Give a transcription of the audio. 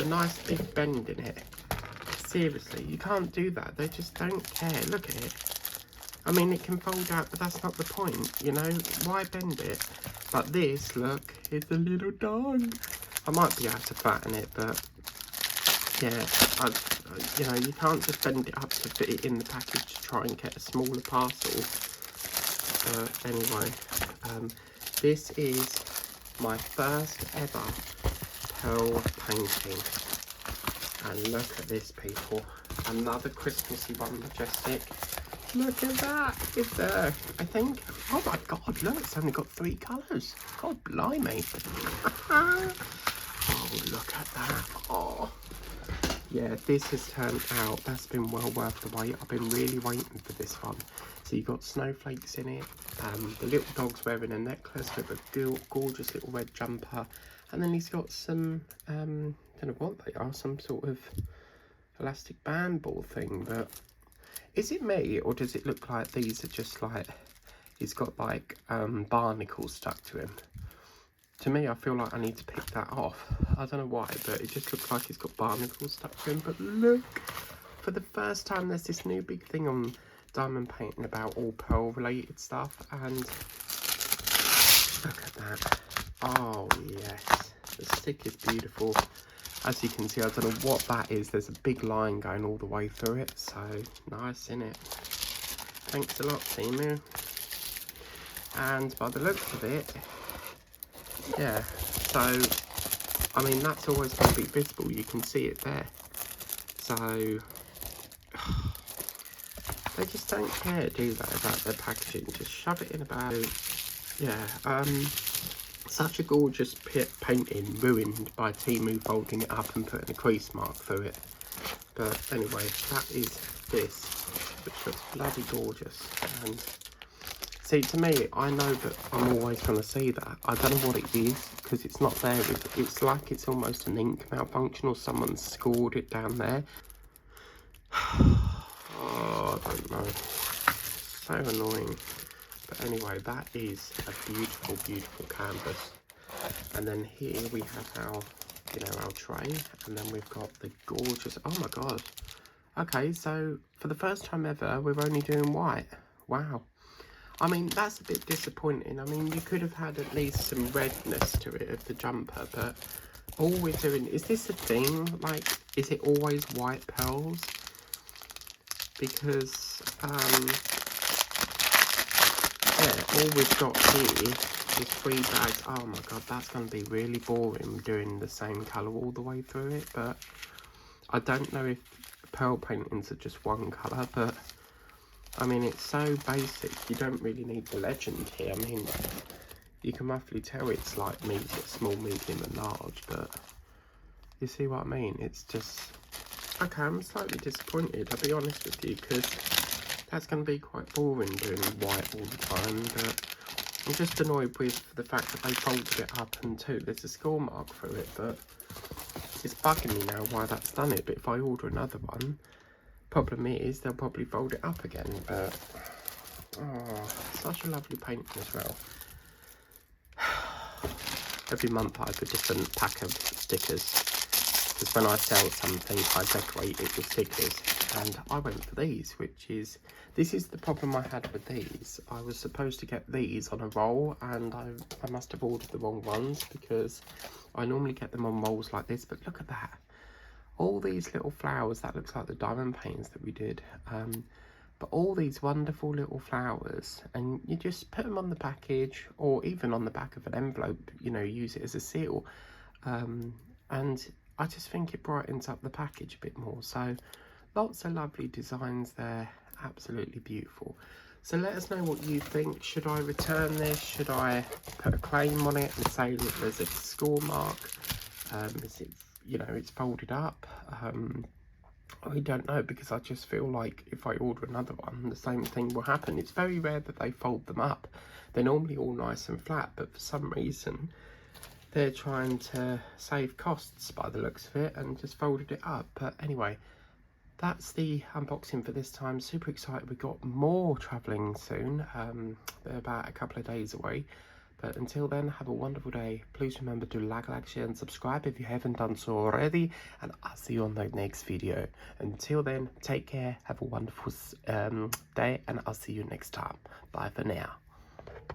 A nice big bend in it. Seriously, you can't do that. They just don't care. Look at it. I mean, it can fold out, but that's not the point, you know? Why bend it? But this, look, is a little dog. I might be able to flatten it, but yeah, you know, you can't just bend it up to fit it in the package to try and get a smaller parcel. Anyway, this is my first ever pearl painting. And look at this, people. Another Christmassy one, Majestic. Look at that. It's there, I think. Oh my God, look, it's only got 3 colours. God blimey. Oh, look at that. Oh. Yeah, this has turned out. That's been well worth the wait. I've been really waiting for this one. So you've got snowflakes in it. The little dog's wearing a necklace with a gorgeous little red jumper. And then he's got some, don't know what they are, some sort of elastic band ball thing. But is it me, or does it look like these are just like, he's got like barnacles stuck to him? To me, I feel like I need to pick that off. I don't know why, but it just looks like he's got barnacles stuck to him. But look, for the first time, there's this new big thing on diamond painting about all pearl related stuff. And look at that. Oh, yes. The stick is beautiful. As you can see, I don't know what that is. There's a big line going all the way through it. So, nice, innit? Thanks a lot, Temu. And by the looks of it, yeah, so, I mean, that's always going to be visible. You can see it there. So, they just don't care, do they, about their packaging. Just shove it in a bag. Yeah, such a gorgeous painting ruined by Temu folding it up and putting a crease mark through it. But anyway, that is this, which looks bloody gorgeous. And see, to me, I know that I'm always going to see that. I don't know what it is, because it's not there. It's like it's almost an ink malfunction, or someone's scored it down there. Oh, I don't know. So annoying. But anyway, that is a beautiful, beautiful canvas. And then here we have our, you know, our tray. And then we've got the gorgeous, oh my God. Okay, so for the first time ever, we're only doing white. Wow. I mean, that's a bit disappointing. I mean, you could have had at least some redness to it of the jumper, but all we're doing, is this a thing? Like, is it always white pearls? Because, yeah, all we've got here is 3 bags. Oh my God, that's going to be really boring doing the same colour all the way through it, but I don't know if pearl paintings are just one colour, but I mean, it's so basic, you don't really need the legend here. I mean, you can roughly tell it's like medium, small, medium and large, but you see what I mean? It's just, okay, I'm slightly disappointed, I'll be honest with you, because that's going to be quite boring doing white all the time, but I'm just annoyed with the fact that they folded it up, and too, there's a score mark through it, but it's bugging me now why that's done it. But if I order another one, problem is they'll probably fold it up again. But oh, such a lovely painting as well. Every month I have a different pack of stickers, because when I sell something I decorate it with stickers, and I went for these, which is, this is the problem I had with these. I was supposed to get these on a roll, and I must have ordered the wrong ones, because I normally get them on rolls like this. But look at that, all these little flowers. That looks like the diamond paintings that we did, but all these wonderful little flowers, and you just put them on the package, or even on the back of an envelope, you know, use it as a seal, and I just think it brightens up the package a bit more. So lots of lovely designs there, absolutely beautiful. So let us know what you think. Should I return this? Should I put a claim on it and say that there's a score mark? Is it, you know, it's folded up? I don't know, because I just feel like if I order another one, the same thing will happen. It's very rare that they fold them up. They're normally all nice and flat, but for some reason they're trying to save costs by the looks of it and just folded it up. But anyway, that's the unboxing for this time. Super excited, we've got more travelling soon. They're about a couple of days away, But until then, have a wonderful day. Please remember to like, share and subscribe if you haven't done so already, and I'll see you on the next video. Until then, take care, have a wonderful day, and I'll see you next time. Bye for now.